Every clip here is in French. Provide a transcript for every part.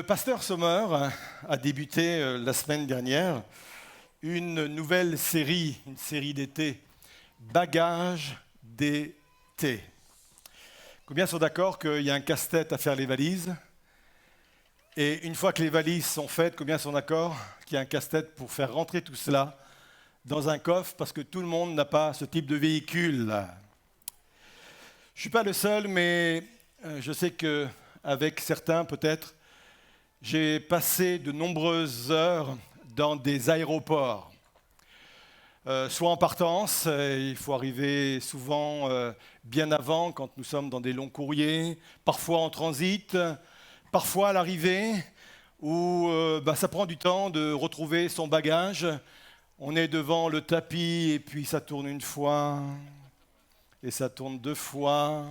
Le pasteur Sommer a débuté la semaine dernière une nouvelle série, une série d'été, Bagages d'été. Combien sont d'accord qu'il y a un casse-tête à faire les valises? Et une fois que les valises sont faites, combien sont d'accord qu'il y a un casse-tête pour faire rentrer tout cela dans un coffre parce que tout le monde n'a pas ce type de véhicule? Je ne suis pas le seul, mais je sais qu'avec certains peut-être, j'ai passé de nombreuses heures dans des aéroports. Soit en partance, il faut arriver souvent bien avant quand nous sommes dans des longs courriers, parfois en transit, parfois à l'arrivée, où ça prend du temps de retrouver son bagage. On est devant le tapis et puis ça tourne une fois, et ça tourne deux fois.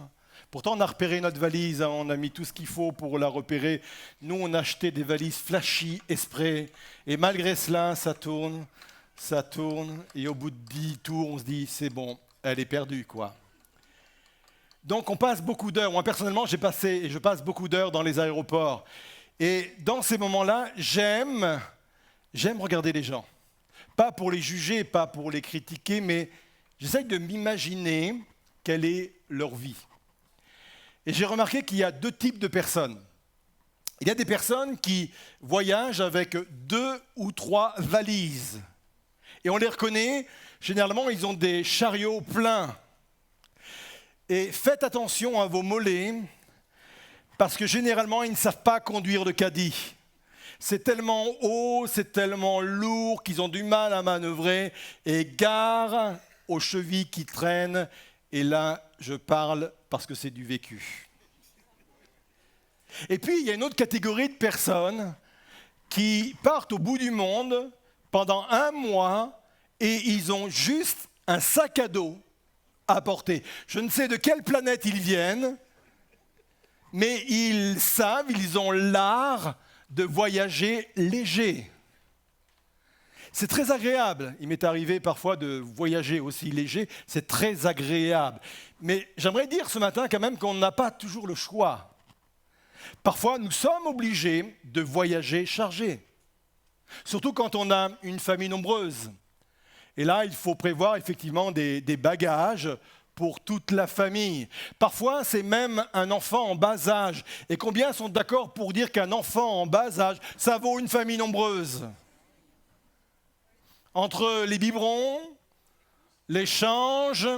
Pourtant, on a repéré notre valise, on a mis tout ce qu'il faut pour la repérer. Nous, on a acheté des valises flashy, exprès. Et malgré cela, ça tourne. Et au bout de 10 tours, on se dit, c'est bon, elle est perdue, quoi. Donc, on passe beaucoup d'heures. Moi, personnellement, je passe beaucoup d'heures dans les aéroports. Et dans ces moments-là, j'aime regarder les gens. Pas pour les juger, pas pour les critiquer, mais j'essaye de m'imaginer quelle est leur vie. Et j'ai remarqué qu'il y a deux types de personnes. Il y a des personnes qui voyagent avec 2 ou 3 valises. Et on les reconnaît, généralement, ils ont des chariots pleins. Et faites attention à vos mollets, parce que généralement, ils ne savent pas conduire de caddie. C'est tellement haut, c'est tellement lourd qu'ils ont du mal à manœuvrer. Et gare aux chevilles qui traînent. Et là, je parle parce que c'est du vécu. Et puis, il y a une autre catégorie de personnes qui partent au bout du monde pendant 1 mois et ils ont juste un sac à dos à porter. Je ne sais de quelle planète ils viennent, mais ils ont l'art de voyager léger. C'est très agréable. Il m'est arrivé parfois de voyager aussi léger. C'est très agréable. Mais j'aimerais dire ce matin quand même qu'on n'a pas toujours le choix. Parfois, nous sommes obligés de voyager chargés. Surtout quand on a une famille nombreuse. Et là, il faut prévoir effectivement des bagages pour toute la famille. Parfois, c'est même un enfant en bas âge. Et combien sont d'accord pour dire qu'un enfant en bas âge, ça vaut une famille nombreuse ? Entre les biberons, l'échange,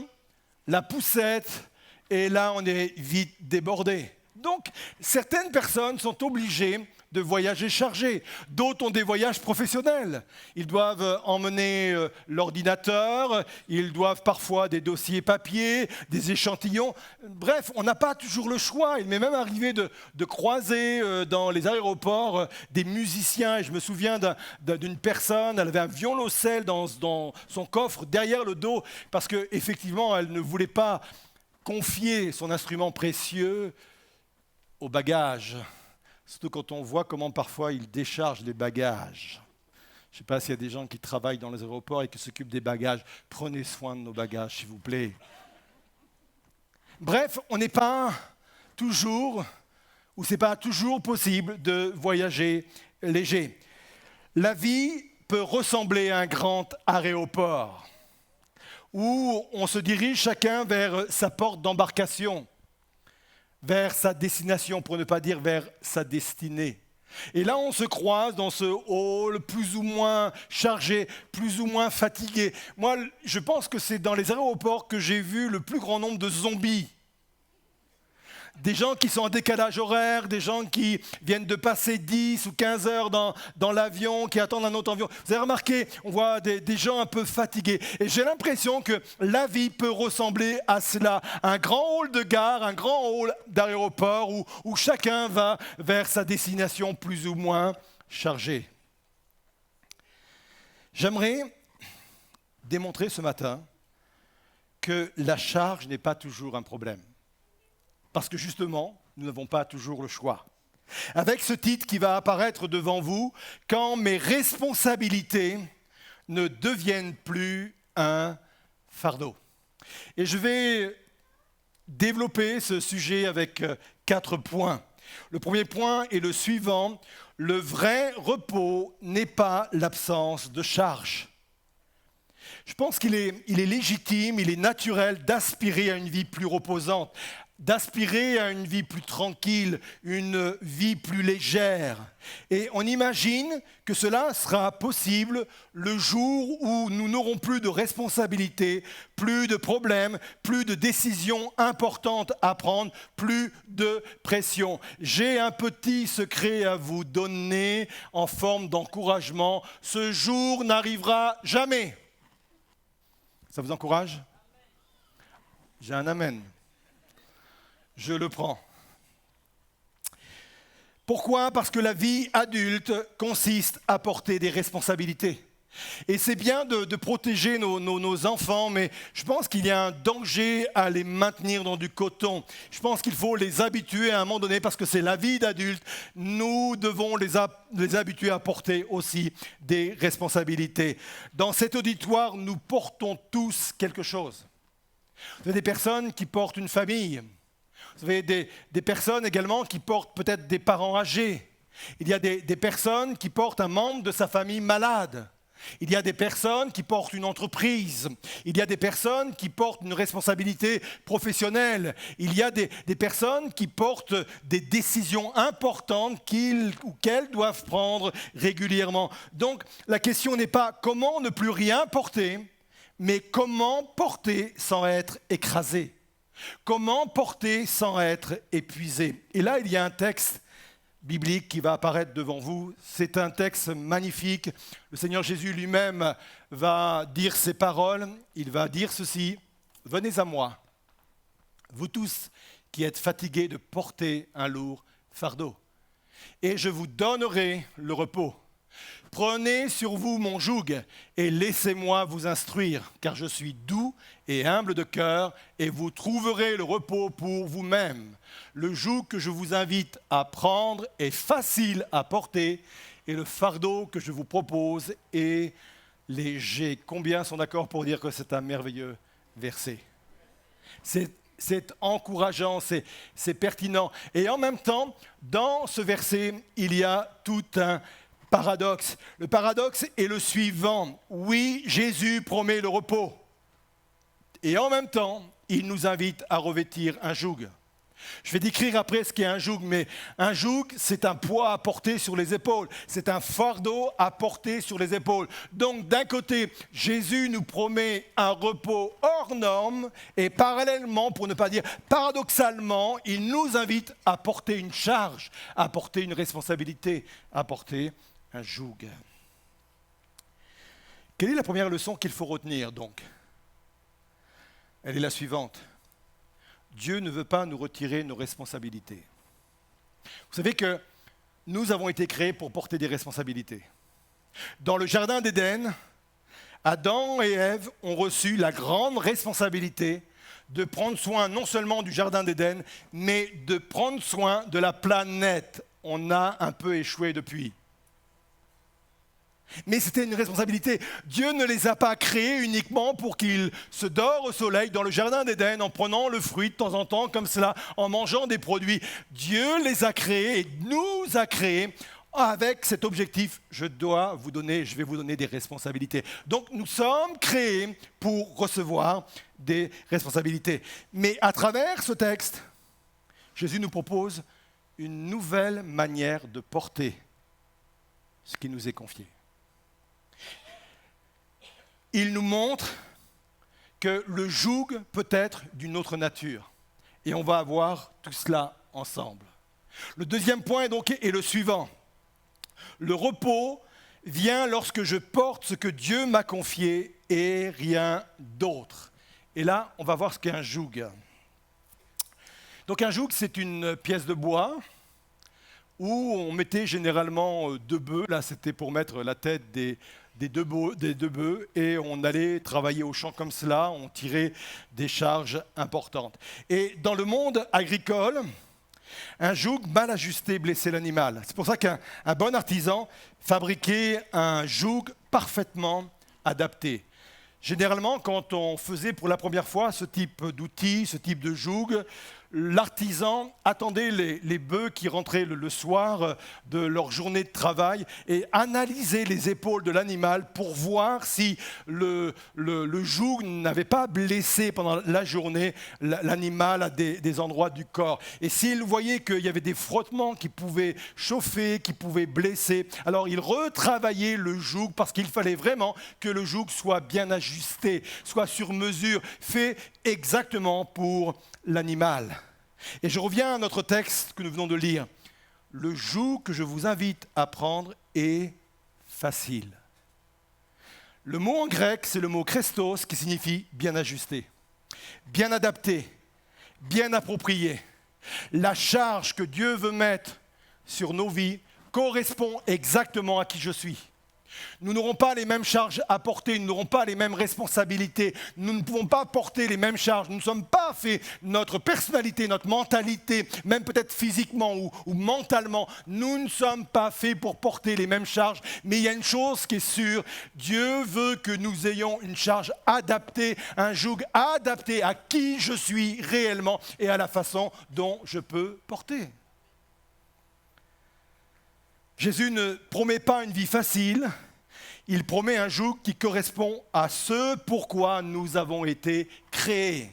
la poussette, et là, on est vite débordé. Donc, certaines personnes sont obligées de voyager chargés. D'autres ont des voyages professionnels. Ils doivent emmener l'ordinateur, ils doivent parfois des dossiers papier, des échantillons. Bref, on n'a pas toujours le choix. Il m'est même arrivé de croiser dans les aéroports des musiciens. Et je me souviens d'une personne, elle avait un violoncelle dans son coffre derrière le dos parce qu'effectivement, elle ne voulait pas confier son instrument précieux au bagage. Surtout quand on voit comment parfois ils déchargent les bagages. Je ne sais pas s'il y a des gens qui travaillent dans les aéroports et qui s'occupent des bagages. Prenez soin de nos bagages, s'il vous plaît. Bref, on n'est pas toujours, ou ce n'est pas toujours possible de voyager léger. La vie peut ressembler à un grand aéroport où on se dirige chacun vers sa porte d'embarcation, vers sa destination, pour ne pas dire vers sa destinée. Et là, on se croise dans ce hall plus ou moins chargé, plus ou moins fatigué. Moi, je pense que c'est dans les aéroports que j'ai vu le plus grand nombre de zombies. Des gens qui sont en décalage horaire, des gens qui viennent de passer 10 ou 15 heures dans l'avion, qui attendent un autre avion. Vous avez remarqué, on voit des gens un peu fatigués. Et j'ai l'impression que la vie peut ressembler à cela. Un grand hall de gare, un grand hall d'aéroport où chacun va vers sa destination plus ou moins chargée. J'aimerais démontrer ce matin que la charge n'est pas toujours un problème. Parce que justement, nous n'avons pas toujours le choix. Avec ce titre qui va apparaître devant vous, « Quand mes responsabilités ne deviennent plus un fardeau ». Et je vais développer ce sujet avec 4 points. Le premier point est le suivant, Le vrai repos n'est pas l'absence de charge. Je pense qu'il est légitime, il est naturel d'aspirer à une vie plus reposante, d'aspirer à une vie plus tranquille, une vie plus légère. Et on imagine que cela sera possible le jour où nous n'aurons plus de responsabilités, plus de problèmes, plus de décisions importantes à prendre, plus de pression. J'ai un petit secret à vous donner en forme d'encouragement. Ce jour n'arrivera jamais. Ça vous encourage ? J'ai un amen. Je le prends. Pourquoi ? Parce que la vie adulte consiste à porter des responsabilités. Et c'est bien de protéger nos enfants, mais je pense qu'il y a un danger à les maintenir dans du coton. Je pense qu'il faut les habituer à un moment donné, parce que c'est la vie d'adulte. Nous devons les habituer à porter aussi des responsabilités. Dans cet auditoire, nous portons tous quelque chose. Vous avez des personnes qui portent une famille. Vous avez des personnes également qui portent peut-être des parents âgés. Il y a des personnes qui portent un membre de sa famille malade. Il y a des personnes qui portent une entreprise. Il y a des personnes qui portent une responsabilité professionnelle. Il y a des personnes qui portent des décisions importantes qu'elles doivent prendre régulièrement. Donc la question n'est pas comment ne plus rien porter, mais comment porter sans être écrasé. Comment porter sans être épuisé? Et là, il y a un texte biblique qui va apparaître devant vous. C'est un texte magnifique. Le Seigneur Jésus lui-même va dire ces paroles. Il va dire ceci: « Venez à moi, vous tous qui êtes fatigués de porter un lourd fardeau, et je vous donnerai le repos. Prenez sur vous mon joug et laissez-moi vous instruire, car je suis doux et humble de cœur, et vous trouverez le repos pour vous-même. Le joug que je vous invite à prendre est facile à porter, et le fardeau que je vous propose est léger. » Combien sont d'accord pour dire que c'est un merveilleux verset? C'est encourageant, c'est pertinent. Et en même temps, dans ce verset, il y a tout un paradoxe. Le paradoxe est le suivant. Oui, Jésus promet le repos. Et en même temps, il nous invite à revêtir un joug. Je vais décrire après ce qu'est un joug, mais un joug, c'est un poids à porter sur les épaules. C'est un fardeau à porter sur les épaules. Donc d'un côté, Jésus nous promet un repos hors norme, et parallèlement, pour ne pas dire paradoxalement, il nous invite à porter une charge, à porter une responsabilité, à porter un joug. Quelle est la première leçon qu'il faut retenir donc? Elle est la suivante. Dieu ne veut pas nous retirer nos responsabilités. Vous savez que nous avons été créés pour porter des responsabilités. Dans le jardin d'Éden, Adam et Ève ont reçu la grande responsabilité de prendre soin non seulement du jardin d'Éden, mais de prendre soin de la planète. On a un peu échoué depuis. Mais c'était une responsabilité. Dieu ne les a pas créés uniquement pour qu'ils se dorent au soleil dans le jardin d'Éden en prenant le fruit de temps en temps comme cela, en mangeant des produits. Dieu les a créés et nous a créés avec cet objectif. Je vais vous donner des responsabilités. Donc nous sommes créés pour recevoir des responsabilités. Mais à travers ce texte, Jésus nous propose une nouvelle manière de porter ce qui nous est confié. Il nous montre que le joug peut être d'une autre nature. Et on va voir tout cela ensemble. Le deuxième point donc est le suivant. Le repos vient lorsque je porte ce que Dieu m'a confié et rien d'autre. Et là, on va voir ce qu'est un joug. Donc un joug, c'est une pièce de bois où on mettait généralement deux bœufs. Là, c'était pour mettre la tête des deux bœufs, et on allait travailler au champ comme cela, on tirait des charges importantes. Et dans le monde agricole, un joug mal ajusté blessait l'animal. C'est pour ça qu'un bon artisan fabriquait un joug parfaitement adapté. Généralement, quand on faisait pour la première fois ce type d'outil, ce type de joug, l'artisan attendait les bœufs qui rentraient le soir de leur journée de travail et analysait les épaules de l'animal pour voir si le joug n'avait pas blessé pendant la journée l'animal à des endroits du corps. Et s'il voyait qu'il y avait des frottements qui pouvaient chauffer, qui pouvaient blesser, alors il retravaillait le joug parce qu'il fallait vraiment que le joug soit bien ajusté, soit sur mesure, fait exactement pour l'animal. Et je reviens à notre texte que nous venons de lire. Le joug que je vous invite à prendre est facile. Le mot en grec, c'est le mot Christos qui signifie bien ajusté, bien adapté, bien approprié. La charge que Dieu veut mettre sur nos vies correspond exactement à qui je suis. Nous n'aurons pas les mêmes charges à porter, nous n'aurons pas les mêmes responsabilités, nous ne pouvons pas porter les mêmes charges, nous ne sommes pas faits, notre personnalité, notre mentalité, même peut-être physiquement ou mentalement, nous ne sommes pas faits pour porter les mêmes charges, mais il y a une chose qui est sûre, Dieu veut que nous ayons une charge adaptée, un joug adapté à qui je suis réellement et à la façon dont je peux porter. Jésus ne promet pas une vie facile, il promet un joug qui correspond à ce pourquoi nous avons été créés.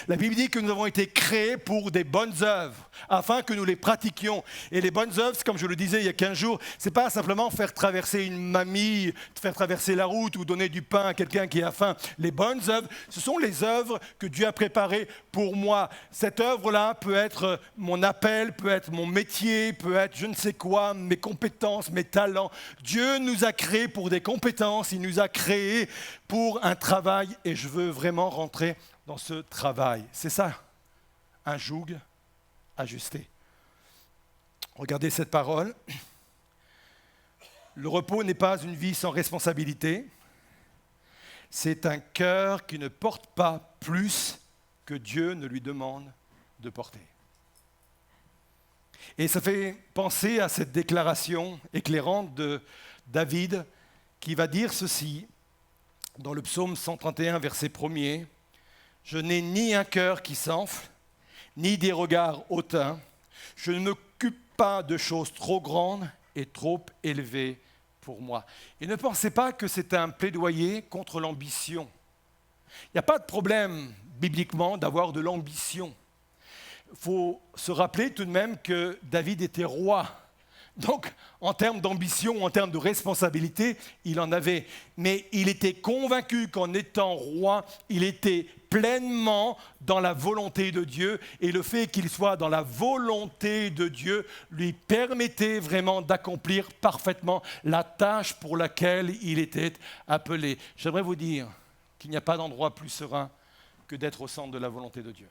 La Bible dit que nous avons été créés pour des bonnes œuvres, afin que nous les pratiquions. Et les bonnes œuvres, comme je le disais il y a 15 jours, ce n'est pas simplement faire traverser une mamie, faire traverser la route ou donner du pain à quelqu'un qui a faim. Les bonnes œuvres, ce sont les œuvres que Dieu a préparées pour moi. Cette œuvre-là peut être mon appel, peut être mon métier, peut être je ne sais quoi, mes compétences, mes talents. Dieu nous a créés pour des compétences, il nous a créés pour un travail et je veux vraiment rentrer dans ce travail. C'est ça, un joug ajusté. Regardez cette parole. Le repos n'est pas une vie sans responsabilité. C'est un cœur qui ne porte pas plus que Dieu ne lui demande de porter. Et ça fait penser à cette déclaration éclairante de David qui va dire ceci dans le psaume 131, verset 1er. Je n'ai ni un cœur qui s'enfle, ni des regards hautains. Je ne m'occupe pas de choses trop grandes et trop élevées pour moi. Et ne pensez pas que c'est un plaidoyer contre l'ambition. Il n'y a pas de problème, bibliquement, d'avoir de l'ambition. Il faut se rappeler tout de même que David était roi. Donc, en termes d'ambition, en termes de responsabilité, il en avait. Mais il était convaincu qu'en étant roi, il était pleinement dans la volonté de Dieu. Et le fait qu'il soit dans la volonté de Dieu lui permettait vraiment d'accomplir parfaitement la tâche pour laquelle il était appelé. J'aimerais vous dire qu'il n'y a pas d'endroit plus serein que d'être au centre de la volonté de Dieu.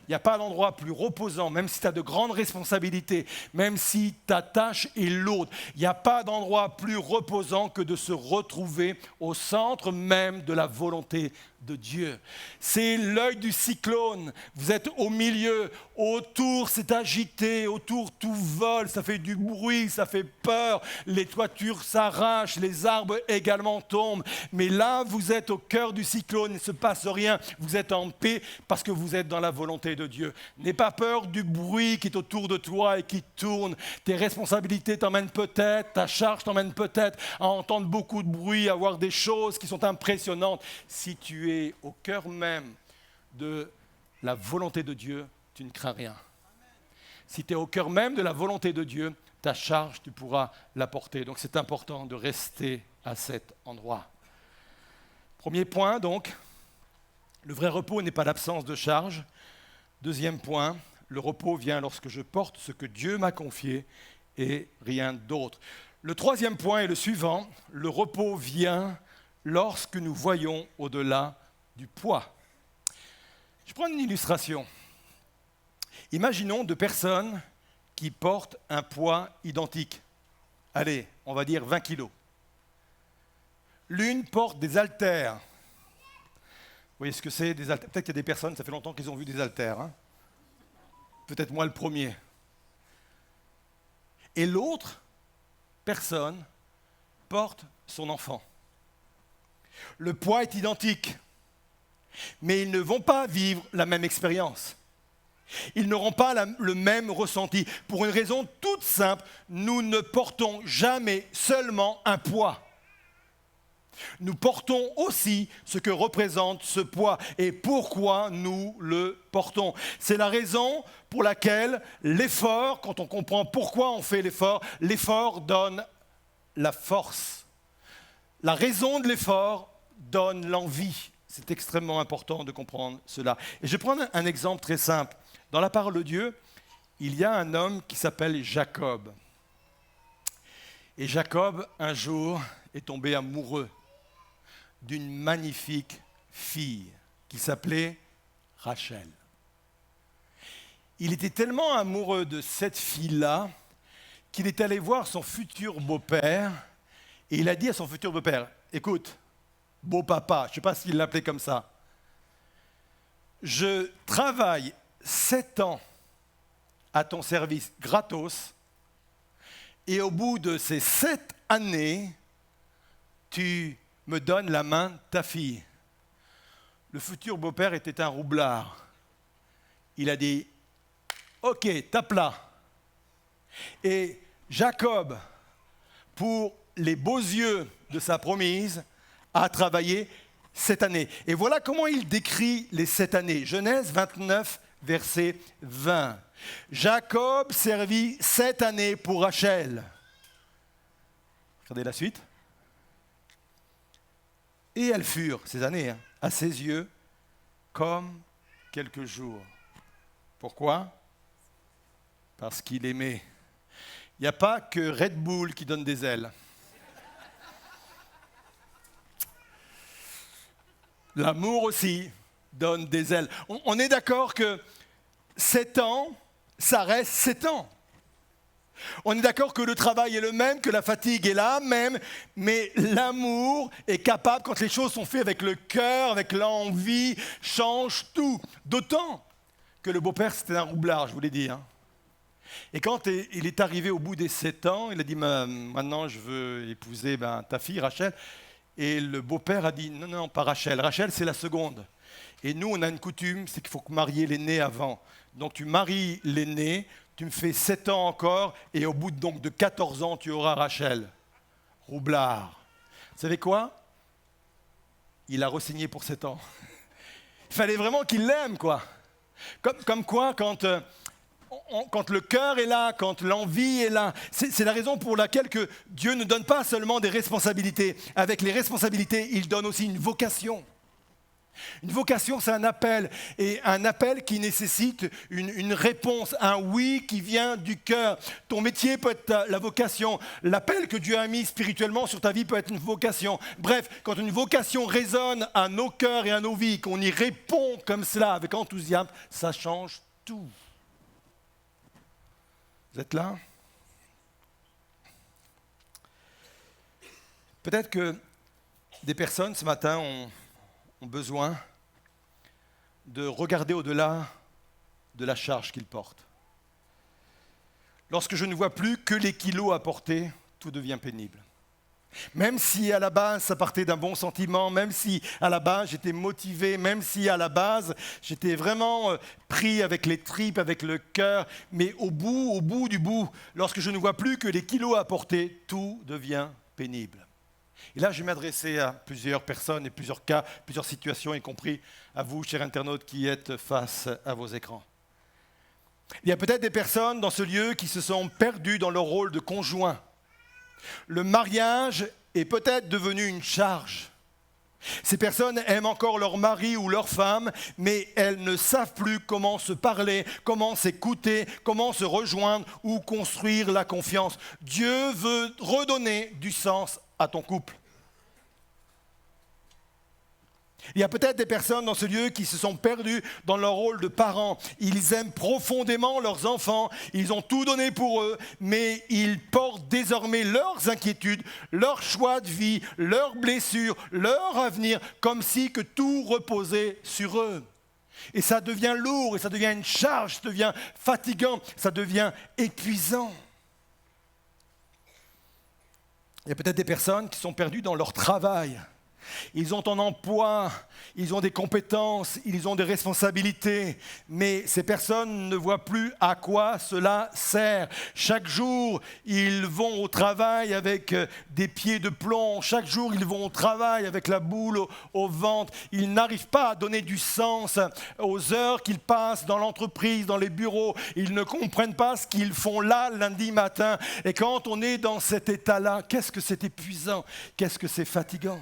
Il n'y a pas d'endroit plus reposant, même si tu as de grandes responsabilités, même si ta tâche est lourde. Il n'y a pas d'endroit plus reposant que de se retrouver au centre même de la volonté de Dieu. C'est l'œil du cyclone. Vous êtes au milieu, autour c'est agité, autour tout vole, ça fait du bruit, ça fait peur, les toitures s'arrachent, les arbres également tombent. Mais là, vous êtes au cœur du cyclone, il ne se passe rien. Vous êtes en paix parce que vous êtes dans la volonté de Dieu. N'aie pas peur du bruit qui est autour de toi et qui tourne. Tes responsabilités t'emmènent peut-être, ta charge t'emmène peut-être à entendre beaucoup de bruit, à voir des choses qui sont impressionnantes. Si tu es au cœur même de la volonté de Dieu, tu ne crains rien. Si tu es au cœur même de la volonté de Dieu, ta charge, tu pourras la porter. Donc c'est important de rester à cet endroit. Premier point, donc, le vrai repos n'est pas l'absence de charge. Deuxième point, le repos vient lorsque je porte ce que Dieu m'a confié et rien d'autre. Le troisième point est le suivant, le repos vient lorsque nous voyons au-delà du poids. Je prends une illustration. Imaginons deux personnes qui portent un poids identique. Allez, on va dire 20 kilos. L'une porte des haltères. Vous voyez ce que c'est des haltères? Peut-être qu'il y a des personnes, ça fait longtemps qu'ils ont vu des haltères. Hein, peut-être moi le premier. Et l'autre personne porte son enfant. Le poids est identique, mais ils ne vont pas vivre la même expérience. Ils n'auront pas le même ressenti. Pour une raison toute simple, nous ne portons jamais seulement un poids. Nous portons aussi ce que représente ce poids et pourquoi nous le portons. C'est la raison pour laquelle l'effort, quand on comprend pourquoi on fait l'effort donne la force. La raison de l'effort donne l'envie. C'est extrêmement important de comprendre cela. Et je vais prendre un exemple très simple. Dans la parole de Dieu, il y a un homme qui s'appelle Jacob. Et Jacob, un jour, est tombé amoureux d'une magnifique fille qui s'appelait Rachel. Il était tellement amoureux de cette fille-là qu'il est allé voir son futur beau-père et il a dit à son futur beau-père, « Écoute, beau papa, je ne sais pas s'il l'appelait comme ça, je travaille 7 ans à ton service gratos et au bout de ces 7 années, tu me donnes la main de ta fille. » Le futur beau-père était un roublard. Il a dit, « Ok, tape là. » Et Jacob, pour les beaux yeux de sa promise, a travaillé 7 années. Et voilà comment il décrit les 7 années. Genèse 29, verset 20. Jacob servit 7 années pour Rachel. Regardez la suite. Et elles furent, ces années, à ses yeux, comme quelques jours. Pourquoi ? Parce qu'il aimait. Il n'y a pas que Red Bull qui donne des ailes. L'amour aussi donne des ailes. On est d'accord que 7 ans, ça reste 7 ans. On est d'accord que le travail est le même, que la fatigue est la même, mais l'amour est capable, quand les choses sont faites avec le cœur, avec l'envie, change tout. D'autant que le beau-père, c'était un roublard, je vous l'ai dit. Et quand il est arrivé au bout des 7 ans, il a dit, maintenant je veux épouser ta fille, Rachel. Et le beau-père a dit, non, pas Rachel. Rachel, c'est la seconde. Et nous, on a une coutume, c'est qu'il faut marier l'aîné avant. Donc tu maries l'aîné, tu me fais 7 ans encore, et au bout de 14 ans, tu auras Rachel. Roublard. Vous savez quoi ? Il a re-signé pour 7 ans. Il fallait vraiment qu'il l'aime, quoi. Comme quoi, quand le cœur est là, quand l'envie est là, c'est la raison pour laquelle que Dieu ne donne pas seulement des responsabilités. Avec les responsabilités, il donne aussi une vocation. Une vocation, c'est un appel, et un appel qui nécessite une réponse, un oui qui vient du cœur. Ton métier peut être la vocation, l'appel que Dieu a mis spirituellement sur ta vie peut être une vocation. Bref, quand une vocation résonne à nos cœurs et à nos vies, qu'on y répond comme cela, avec enthousiasme, ça change tout. Vous êtes là ? Peut-être que des personnes ce matin ont besoin de regarder au-delà de la charge qu'ils portent. Lorsque je ne vois plus que les kilos à porter, tout devient pénible. Même si à la base ça partait d'un bon sentiment, même si à la base j'étais motivé, même si à la base j'étais vraiment pris avec les tripes, avec le cœur, mais au bout du bout, lorsque je ne vois plus que les kilos à porter, tout devient pénible. Et là, je vais m'adresser à plusieurs personnes et plusieurs cas, plusieurs situations, y compris à vous, chers internautes, qui êtes face à vos écrans. Il y a peut-être des personnes dans ce lieu qui se sont perdues dans leur rôle de conjoint. Le mariage est peut-être devenu une charge. Ces personnes aiment encore leur mari ou leur femme, mais elles ne savent plus comment se parler, comment s'écouter, comment se rejoindre ou construire la confiance. Dieu veut redonner du sens à ton couple. Il y a peut-être des personnes dans ce lieu qui se sont perdues dans leur rôle de parents. Ils aiment profondément leurs enfants, ils ont tout donné pour eux, mais ils portent désormais leurs inquiétudes, leurs choix de vie, leurs blessures, leur avenir, comme si que tout reposait sur eux. Et ça devient lourd, et ça devient une charge, ça devient fatigant, ça devient épuisant. Il y a peut-être des personnes qui sont perdues dans leur travail. Ils ont un emploi, ils ont des compétences, ils ont des responsabilités, mais ces personnes ne voient plus à quoi cela sert. Chaque jour, ils vont au travail avec des pieds de plomb. Chaque jour, ils vont au travail avec la boule au ventre. Ils n'arrivent pas à donner du sens aux heures qu'ils passent dans l'entreprise, dans les bureaux. Ils ne comprennent pas ce qu'ils font là lundi matin. Et quand on est dans cet état-là, qu'est-ce que c'est épuisant, qu'est-ce que c'est fatigant.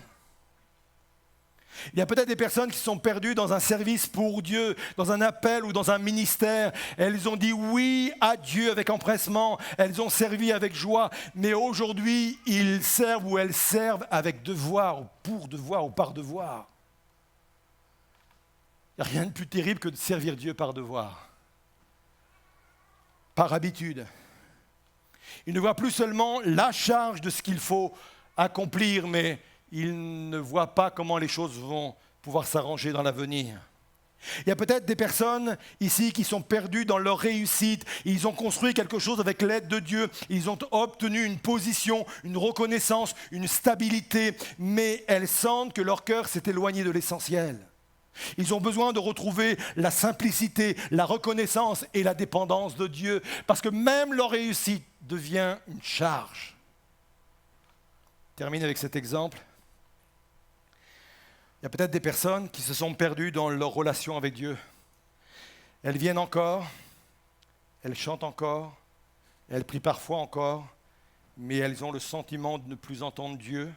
Il y a peut-être des personnes qui sont perdues dans un service pour Dieu, dans un appel ou dans un ministère. Elles ont dit oui à Dieu avec empressement, elles ont servi avec joie, mais aujourd'hui, ils servent ou elles servent avec devoir, ou pour devoir, ou par devoir. Il n'y a rien de plus terrible que de servir Dieu par devoir, par habitude. Ils ne voient plus seulement la charge de ce qu'il faut accomplir, mais ils ne voient pas comment les choses vont pouvoir s'arranger dans l'avenir. Il y a peut-être des personnes ici qui sont perdues dans leur réussite. Ils ont construit quelque chose avec l'aide de Dieu. Ils ont obtenu une position, une reconnaissance, une stabilité, mais elles sentent que leur cœur s'est éloigné de l'essentiel. Ils ont besoin de retrouver la simplicité, la reconnaissance et la dépendance de Dieu, parce que même leur réussite devient une charge. Je termine avec cet exemple. Il y a peut-être des personnes qui se sont perdues dans leur relation avec Dieu. Elles viennent encore, elles chantent encore, elles prient parfois encore, mais elles ont le sentiment de ne plus entendre Dieu,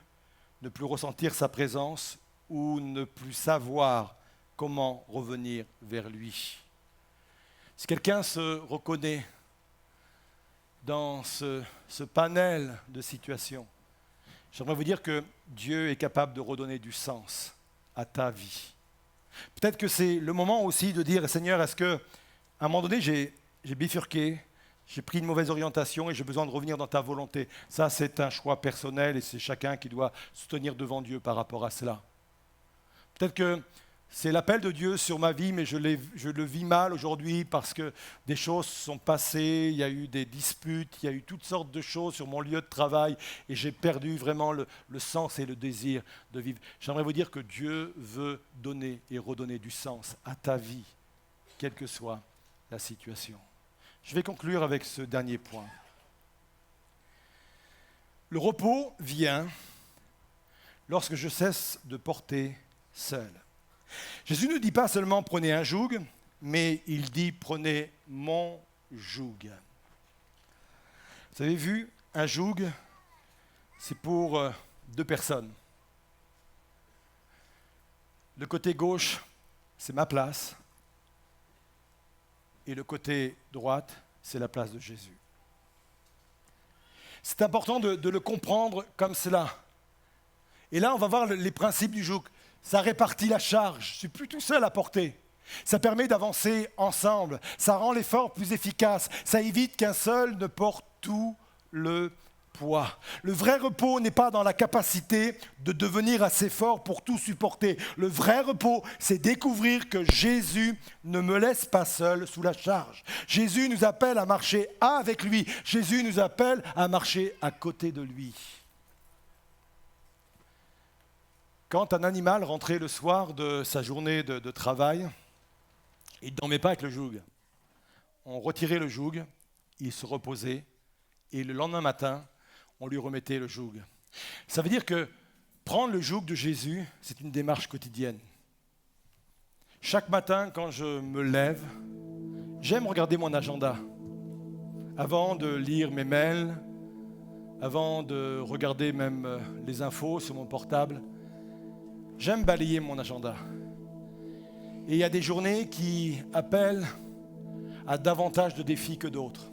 ne plus ressentir sa présence ou ne plus savoir comment revenir vers lui. Si quelqu'un se reconnaît dans ce panel de situations, j'aimerais vous dire que Dieu est capable de redonner du sens à ta vie. Peut-être que c'est le moment aussi de dire, Seigneur, est-ce qu'à un moment donné, j'ai bifurqué, j'ai pris une mauvaise orientation et j'ai besoin de revenir dans ta volonté. Ça, c'est un choix personnel et c'est chacun qui doit se tenir devant Dieu par rapport à cela. Peut-être que c'est l'appel de Dieu sur ma vie, mais je le vis mal aujourd'hui parce que des choses sont passées, il y a eu des disputes, il y a eu toutes sortes de choses sur mon lieu de travail et j'ai perdu vraiment le sens et le désir de vivre. J'aimerais vous dire que Dieu veut donner et redonner du sens à ta vie, quelle que soit la situation. Je vais conclure avec ce dernier point. Le repos vient lorsque je cesse de porter seul. Jésus ne dit pas seulement prenez un joug, mais il dit prenez mon joug. Vous avez vu, un joug, c'est pour 2 personnes. Le côté gauche, c'est ma place, et le côté droite, c'est la place de Jésus. C'est important de le comprendre comme cela. Et là, on va voir les principes du joug. Ça répartit la charge, je ne suis plus tout seul à porter. Ça permet d'avancer ensemble, ça rend l'effort plus efficace, ça évite qu'un seul ne porte tout le poids. Le vrai repos n'est pas dans la capacité de devenir assez fort pour tout supporter. Le vrai repos, c'est découvrir que Jésus ne me laisse pas seul sous la charge. Jésus nous appelle à marcher avec lui, Jésus nous appelle à marcher à côté de lui. Quand un animal rentrait le soir de sa journée de travail, il ne dormait pas avec le joug. On retirait le joug, il se reposait, et le lendemain matin, on lui remettait le joug. Ça veut dire que prendre le joug de Jésus, c'est une démarche quotidienne. Chaque matin, quand je me lève, j'aime regarder mon agenda. Avant de lire mes mails, avant de regarder même les infos sur mon portable, j'aime balayer mon agenda. Et il y a des journées qui appellent à davantage de défis que d'autres.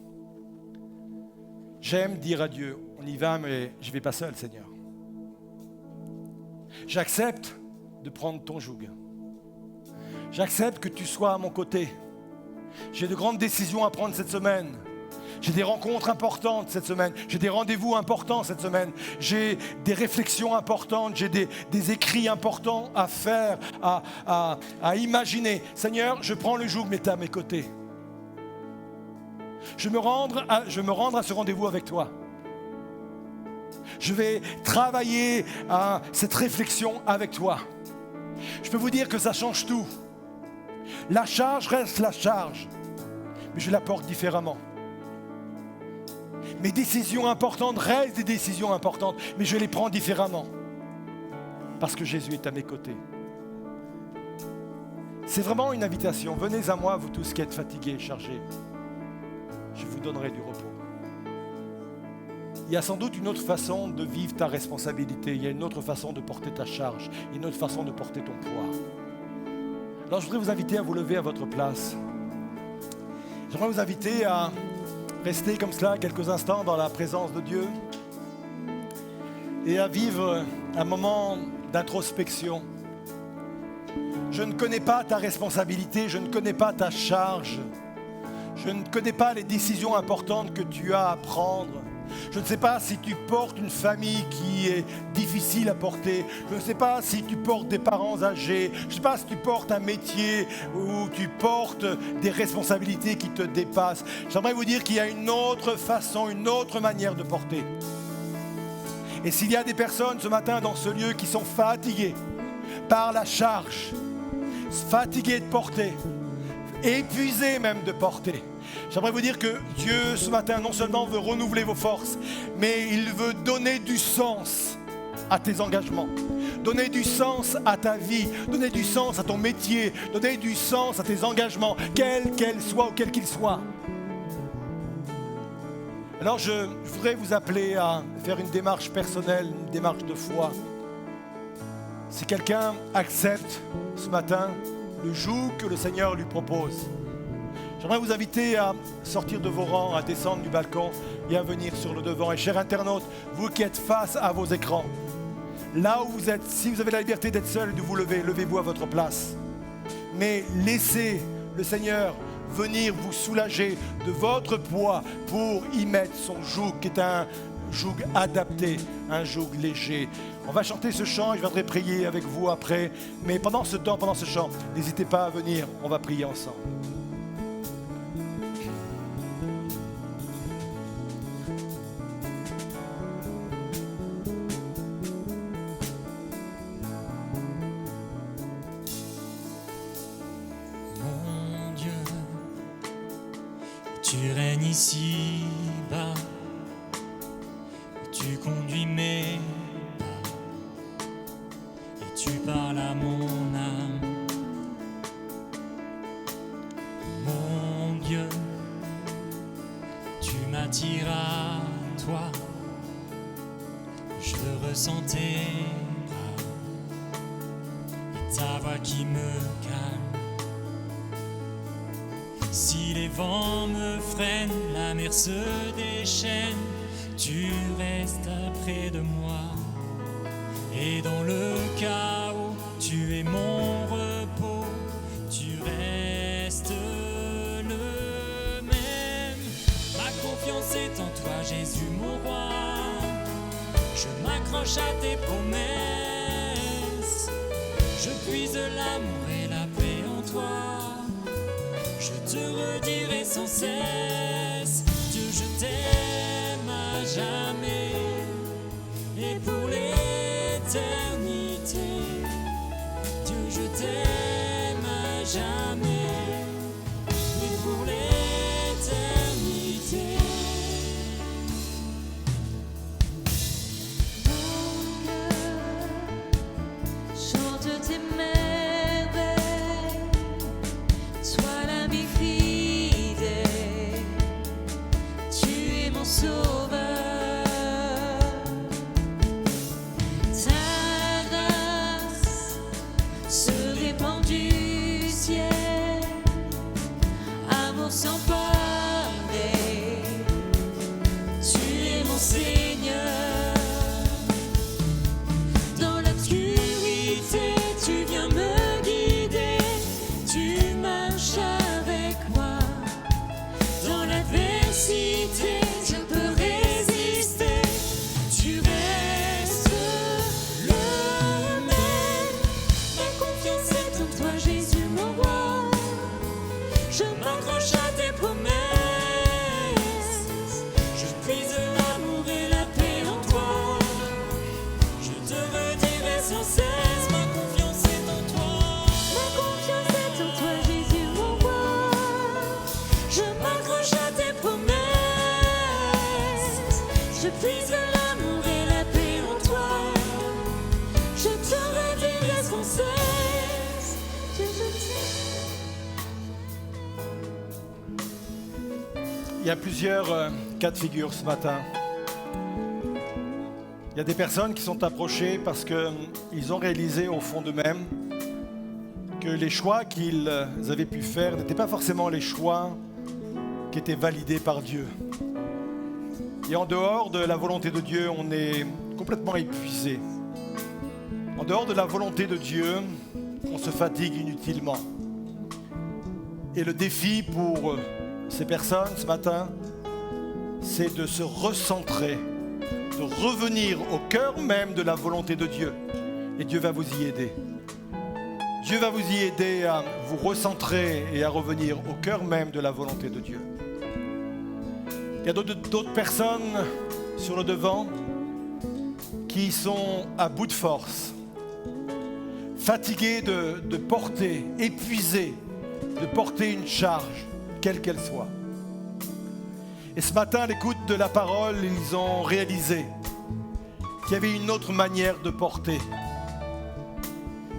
J'aime dire à Dieu, on y va, mais je ne vais pas seul, Seigneur. J'accepte de prendre ton joug. J'accepte que tu sois à mon côté. J'ai de grandes décisions à prendre cette semaine. J'ai des rencontres importantes cette semaine. J'ai des rendez-vous importants cette semaine. J'ai des réflexions importantes. J'ai des écrits importants à faire, à imaginer. Seigneur, je prends le joug, mais tu es à mes côtés. Je me rends à ce rendez-vous avec toi. Je vais travailler à cette réflexion avec toi. Je peux vous dire que ça change tout. La charge reste la charge, mais je la porte différemment. Mes décisions importantes restent des décisions importantes, mais je les prends différemment. Parce que Jésus est à mes côtés. C'est vraiment une invitation. Venez à moi, vous tous qui êtes fatigués et chargés. Je vous donnerai du repos. Il y a sans doute une autre façon de vivre ta responsabilité. Il y a une autre façon de porter ta charge. Une autre façon de porter ton poids. Alors je voudrais vous inviter à vous lever à votre place. J'aimerais vous inviter à rester comme cela quelques instants dans la présence de Dieu et à vivre un moment d'introspection. Je ne connais pas ta responsabilité, je ne connais pas ta charge, je ne connais pas les décisions importantes que tu as à prendre. Je ne sais pas si tu portes une famille qui est difficile à porter. Je ne sais pas si tu portes des parents âgés. Je ne sais pas si tu portes un métier ou tu portes des responsabilités qui te dépassent. J'aimerais vous dire qu'il y a une autre façon, une autre manière de porter. Et s'il y a des personnes ce matin dans ce lieu qui sont fatiguées par la charge, fatiguées de porter, épuisées même de porter, j'aimerais vous dire que Dieu ce matin non seulement veut renouveler vos forces, mais il veut donner du sens à tes engagements, donner du sens à ta vie, donner du sens à ton métier, donner du sens à tes engagements, quels qu'ils soient ou quels qu'ils soient. Alors je voudrais vous appeler à faire une démarche personnelle, une démarche de foi. Si quelqu'un accepte ce matin le joug que le Seigneur lui propose, j'aimerais vous inviter à sortir de vos rangs, à descendre du balcon et à venir sur le devant. Et chers internautes, vous qui êtes face à vos écrans, là où vous êtes, si vous avez la liberté d'être seul et de vous lever, levez-vous à votre place. Mais laissez le Seigneur venir vous soulager de votre poids pour y mettre son joug, qui est un joug adapté, un joug léger. On va chanter ce chant et je viendrai prier avec vous après. Mais pendant ce temps, pendant ce chant, n'hésitez pas à venir, on va prier ensemble. Tu règnes ici-bas, tu conduis mes pas, et tu parles à mon âme. Mon Dieu, tu m'attires à toi, je veux ressentir ta voix qui me calme. Si les vents me freinent, la mer se déchaîne, tu restes près de moi. Et dans le chaos, tu es mon repos, tu restes le même. Ma confiance est en toi, Jésus mon roi. Je m'accroche à tes promesses. Je puise l'amour et la paix en toi. Je te redirai sans cesse, Dieu, je t'aime à jamais et pour l'éternité. Dieu, je t'aime à jamais et pour l'éternité. Chante tes merveilles, sois l'ami fidèle, tu es mon sauveur. Ta grâce se répand du ciel, amour sans pareil, tu es mon Seigneur. Dans l'obscurité, tu viens me guider, tu marches avec moi. Dans l'adversité, je peux résister, tu restes le même. Ma confiance est en toi, Jésus mon roi. Je m'accroche à tes promesses. Il y a plusieurs cas de figure ce matin. Il y a des personnes qui sont approchées parce qu'ils ont réalisé au fond d'eux-mêmes que les choix qu'ils avaient pu faire n'étaient pas forcément les choix qui étaient validés par Dieu. Et en dehors de la volonté de Dieu, on est complètement épuisé. En dehors de la volonté de Dieu, on se fatigue inutilement. Et le défi pour ces personnes ce matin, c'est de se recentrer, de revenir au cœur même de la volonté de Dieu. Et Dieu va vous y aider. Dieu va vous y aider à vous recentrer et à revenir au cœur même de la volonté de Dieu. Il y a d'autres personnes sur le devant qui sont à bout de force, fatiguées de porter, épuisées de porter une charge, quelle qu'elle soit. Et ce matin, à l'écoute de la parole, ils ont réalisé qu'il y avait une autre manière de porter.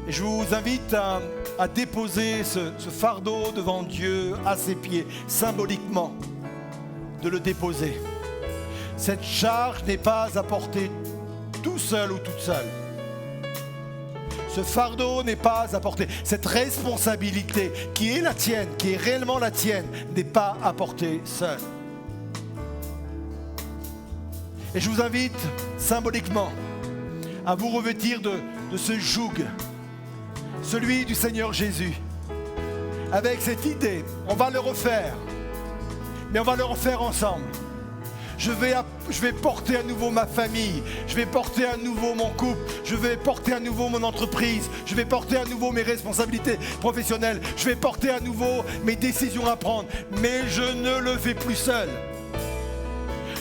Et je vous invite à déposer ce fardeau devant Dieu à ses pieds, symboliquement, de le déposer. Cette charge n'est pas à porter tout seul ou toute seule. Ce fardeau n'est pas à porter. Cette responsabilité qui est la tienne, qui est réellement la tienne, n'est pas à porter seule. Et je vous invite symboliquement à vous revêtir de ce joug, celui du Seigneur Jésus. Avec cette idée, on va le refaire, mais on va le refaire ensemble. Je vais porter à nouveau ma famille, je vais porter à nouveau mon couple, je vais porter à nouveau mon entreprise, je vais porter à nouveau mes responsabilités professionnelles, je vais porter à nouveau mes décisions à prendre, mais je ne le fais plus seul.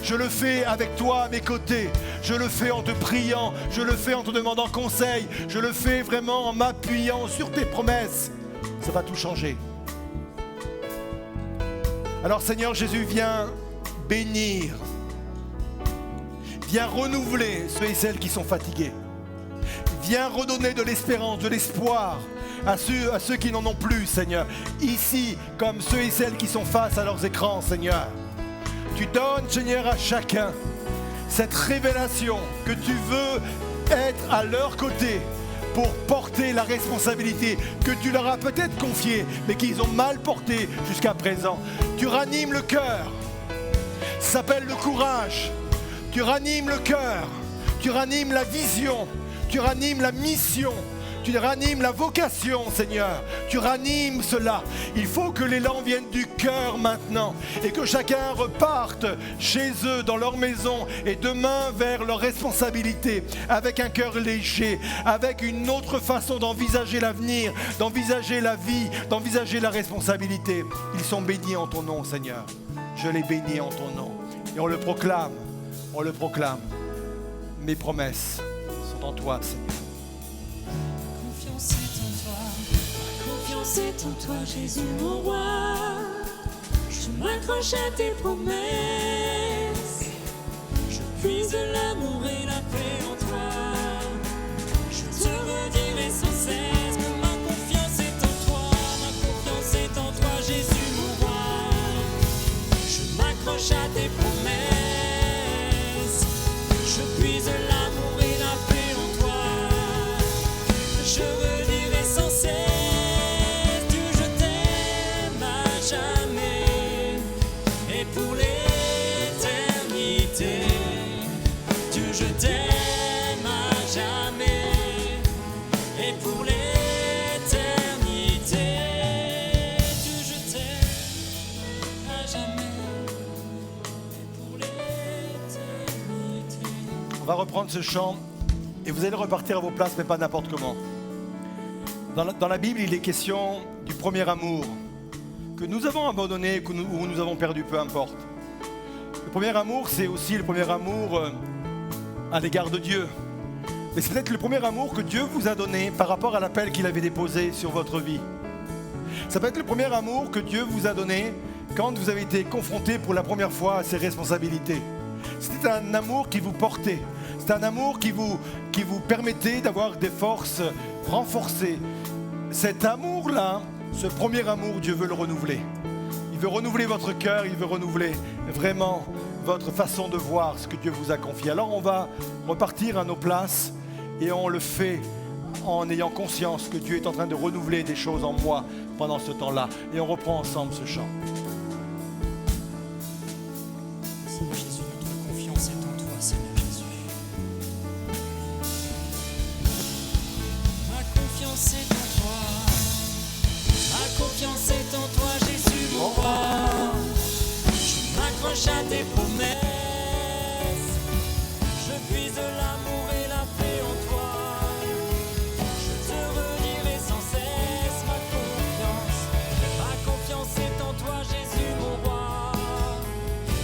Je le fais avec toi à mes côtés, je le fais en te priant, je le fais en te demandant conseil, je le fais vraiment en m'appuyant sur tes promesses. Ça va tout changer. Alors Seigneur Jésus, viens bénir, viens renouveler ceux et celles qui sont fatigués, viens redonner de l'espérance, de l'espoir à ceux qui n'en ont plus, Seigneur, ici comme ceux et celles qui sont face à leurs écrans, Seigneur. Tu donnes, Seigneur, à chacun cette révélation que tu veux être à leur côté pour porter la responsabilité que tu leur as peut-être confiée, mais qu'ils ont mal portée jusqu'à présent. Tu ranimes le cœur. Ça s'appelle le courage. Tu ranimes le cœur, tu ranimes la vision, tu ranimes la mission, tu ranimes la vocation, Seigneur. Tu ranimes cela. Il faut que l'élan vienne du cœur maintenant et que chacun reparte chez eux, dans leur maison et demain vers leurs responsabilités avec un cœur léger, avec une autre façon d'envisager l'avenir, d'envisager la vie, d'envisager la responsabilité. Ils sont bénis en ton nom, Seigneur. Je les bénis en ton nom. Et on le proclame, on le proclame. Mes promesses sont en toi, Seigneur. Confiance est en toi, Confiance est en toi, Jésus mon roi. Je m'accroche à tes promesses. Je puise l'amour et la paix en toi. Je te redirai sans cesse que ma confiance est en toi. Ma confiance est en toi, Jésus mon roi. Je m'accroche à tes promesses. Je puise l'amour et la paix en toi. Je redirai sans cesse, Dieu, je t'aime à jamais et pour l'éternité. Dieu, je t'aime à jamais et pour l'éternité. Dieu, je t'aime à jamais et pour l'éternité. On va reprendre ce chant et vous allez repartir à vos places, mais pas n'importe comment. Dans la Bible, il est question du premier amour que nous avons abandonné ou nous avons perdu, peu importe. Le premier amour, c'est aussi le premier amour à l'égard de Dieu. Mais c'est peut-être le premier amour que Dieu vous a donné par rapport à l'appel qu'il avait déposé sur votre vie. Ça peut être le premier amour que Dieu vous a donné quand vous avez été confronté pour la première fois à ses responsabilités. C'était un amour qui vous portait. C'était un amour qui vous permettait d'avoir des forces renforcées. Cet amour-là, ce premier amour, Dieu veut le renouveler. Il veut renouveler votre cœur, il veut renouveler vraiment votre façon de voir ce que Dieu vous a confié. Alors on va repartir à nos places et on le fait en ayant conscience que Dieu est en train de renouveler des choses en moi pendant ce temps-là. Et on reprend ensemble ce chant. Seigneur Jésus, notre confiance est en toi, Seigneur Jésus. Ma confiance est en toi. Ma confiance est en toi, Jésus, mon roi. Je m'accroche à tes promesses. Je puise l'amour et la paix en toi. Je te redirai sans cesse ma confiance. Ma confiance est en toi, Jésus, mon roi.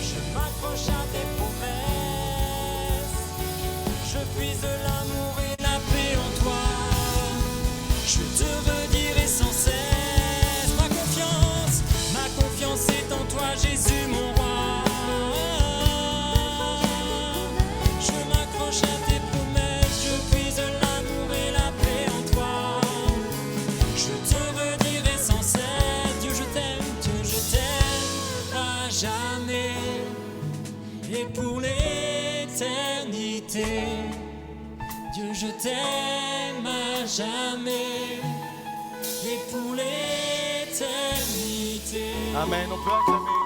Je m'accroche à tes promesses. Je puise l'amour et la paix en toi. Je te redirai sans cesse ma confiance est en toi, Jésus, mon roi. Je m'accroche à tes promesses, je puise l'amour et la paix en toi. Je te redirai sans cesse, Dieu je t'aime à jamais et pour l'éternité. Dieu je t'aime à jamais et pour l'éternité. Amen. On peut acclamer.